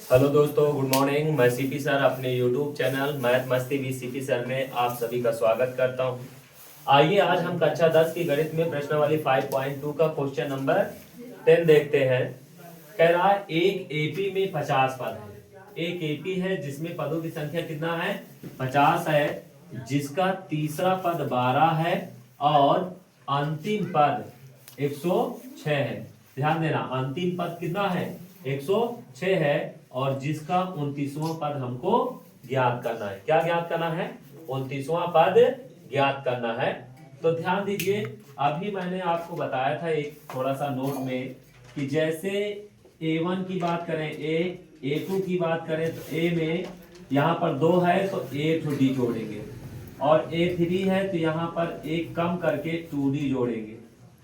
Hello दोस्तों, good morning. मैं CP sir अपने यूट्यूब चैनल मैथ मस्ती भी सीपी सर में आप सभी का स्वागत करता हूं। आइए आज हम कक्षा 10 की गणित में प्रश्नावली 5.2 का क्वेश्चन नंबर 10 देखते हैं। कह रहा है एक एपी में 50 पद है। एक एपी है जिसमें पदों की संख्या कितना है, 50 है, जिसका तीसरा पद 12 है और अंतिम पद 106 है। ध्यान देना, अंतिम पद कितना है, 106 है और जिसका 29वां पद हमको ज्ञात करना है। क्या ज्ञात करना है, 29वां पद ज्ञात करना है। तो ध्यान दीजिए, अभी मैंने आपको बताया था एक थोड़ा सा नोट में कि जैसे A1 की बात करें, A2 की बात करें तो A में यहाँ पर 2 है तो A2D जोड़ेंगे और A3 है तो यहाँ पर एक कम करके 2D जोड़ेंगे।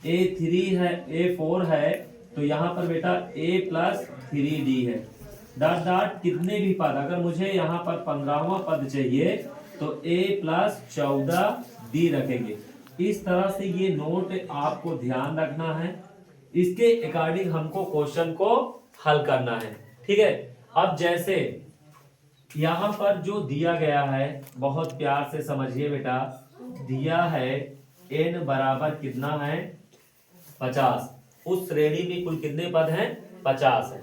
A3 है, A4 है तो यहाँ पर बेटा A प्लस 3D है। डॉट डॉट कितने भी पद, अगर मुझे यहाँ पर 15वां पद चाहिए तो A प्लस 14D रखेंगे। इस तरह से ये नोट आपको ध्यान रखना है, इसके अकॉर्डिंग हमको क्वेश्चन को हल करना है। ठीक है, अब जैसे यहाँ पर जो दिया गया है बहुत प्यार से समझिए बेटा, दिया है n बराबर कितना है, 50। उस श्रेणी में कुल कितने पद हैं, 50 है,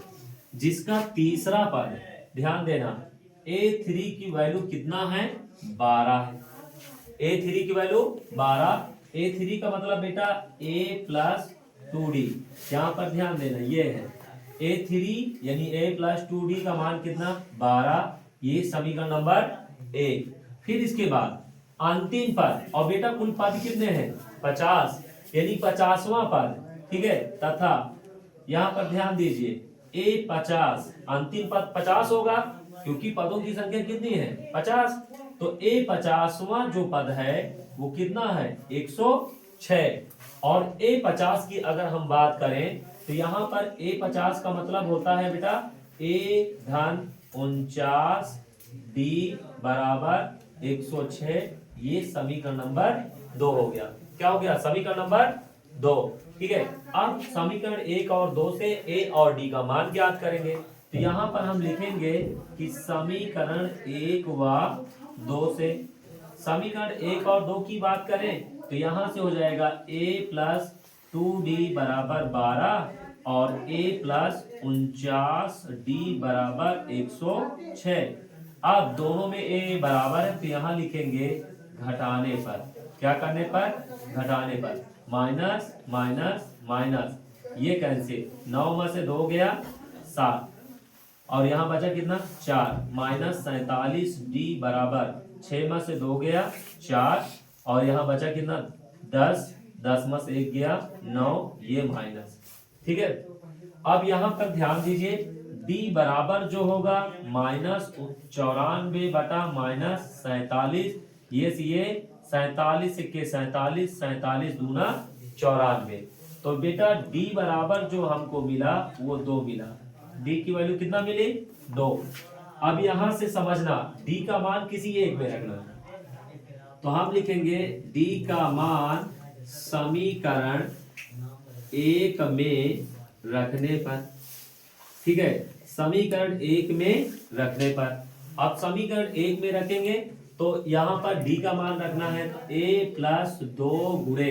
जिसका तीसरा पद, ध्यान देना, A3 की वैल्यू कितना है, 12 है। A3 की वैल्यू 12, A3 का मतलब बेटा A प्लस 2D। यहाँ पर ध्यान देना, ये है A3 यानी A प्लस 2D का मान कितना, 12। ये समीकरण नंबर 1। फिर इसके बाद अंतिम पद, और बेटा कुल पद कितने हैं, 50, यानी 50वां पद। ठीक है, तथा यहाँ पर ध्यान दीजिए A50, अंतिम पद 50 होगा क्योंकि पदों की संख्या कितनी है, 50। तो A50वां जो पद है वो कितना है, 106। और A50 की अगर हम बात करें तो यहाँ पर A50 का मतलब होता है बेटा A धन 49D बराबर 106। ये समीकरण नंबर 2 हो गया। क्या हो गया, समीकरण नंबर 2। ठीक है, अब समीकरण 1 और 2 से A और D का मान ज्ञात करेंगे। तो यहाँ पर हम लिखेंगे कि समीकरण 1 व 2 से, समीकरण 1 और 2 की बात करें तो यहाँ से हो जाएगा A प्लस 2D बराबर 12 और A प्लस 49D बराबर 106। अब दोनों में A बराबर है तो यहाँ लिखेंगे घटाने पर, क्या करने पर, घटाने पर, माइनस माइनस माइनस, ये कैंसिल, 9 में से 2 गया 7 और यहाँ बचा कितना, 4, माइनस 47D बराबर 6 में से 2 गया 4 और यहाँ बचा कितना, 10, 10 में से 1 गया 9, ये माइनस। ठीक है, अब यहाँ पर ध्यान दीजिए D बराबर जो होगा माइनस 94 बटा माइनस 47, ये 47 के 47, 47 दूना 94। तो बेटा D बराबर जो हमको मिला वो 2 मिला। D की वैल्यू कितना मिली, 2। अब यहां से समझना D का मान किसी एक में रखना, तो हम लिखेंगे D का मान समीकरण 1 में रखने पर। ठीक है, समीकरण 1 में रखने पर, अब समीकरण 1 में रखेंगे तो यहाँ पर D का मान रखना है तो A प्लस 2 गुणे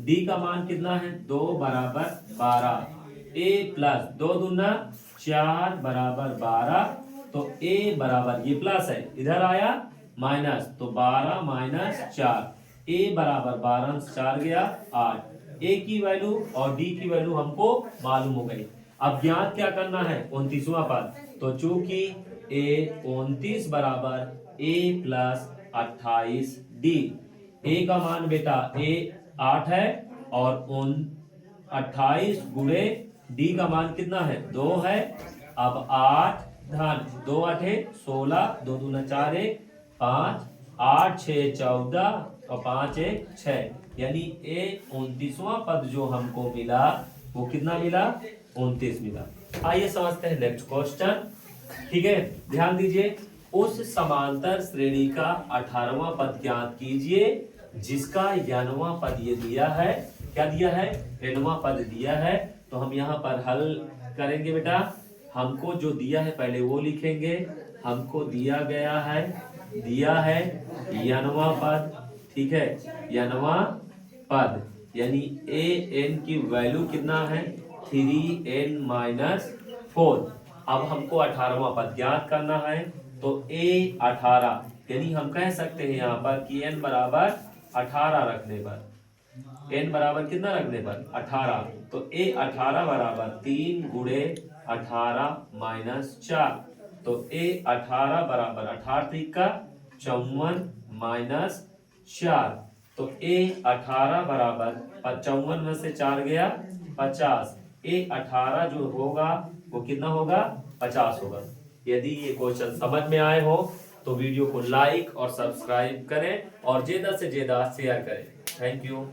D का मान कितना है, 2 बराबर 12, A प्लस 2 दूना 4 बराबर 12, तो A बराबर, ये प्लस है इधर आया माइनस, तो 12 माइनस 4, A बराबर 12 से 4 गया 8। A की वैल्यू और D की वैल्यू हमको मालूम हो गई। अब ज्ञात क्या करना है, 29वां पद। तो चूंकि A 29 बराबर A प्लस 28D, A का मान बेटा A 8 है और 28 गुणे D का मान कितना है, 2 है। अब 8 धन 2 8 16, 2 दूना 4 1 5, 8 6 14 और 5 1 6, यानी A 29वां पद जो हमको मिला वो कितना मिला, 29 मिला। आइए समझते हैं नेक्स्ट क्वेश्चन। ठीक है, ध्यान दीजिए, उस समांतर श्रेणी का 18वां पद ज्ञात कीजिए जिसका n वां पद ये दिया है। क्या दिया है, n वां पद दिया है। तो हम यहाँ पर हल करेंगे बेटा, हमको जो दिया है पहले वो लिखेंगे। हमको दिया गया है, दिया है n वां पद, ठीक है, n वां पद, यानी ए एन की वैल्यू कितना है 3n-4। अब हमको 18वां पद ज्ञात करना है, तो a 18, यानी हम कह सकते हैं यहाँ पर कि n बराबर 18 रखने पर, n बराबर कितना रखने पर 18, तो a 18 बराबर 3 गुणे 18 माइनस 4, तो a 18 बराबर 18 का 54 माइनस 4, तो a 18 बराबर 54 में से 4 गया 50, a 18 जो होगा वो कितना होगा 50 होगा। यदि ये क्वेश्चन समझ में आए हो तो वीडियो को लाइक और सब्सक्राइब करें और ज्यादा से ज्यादा शेयर करें। Thank you.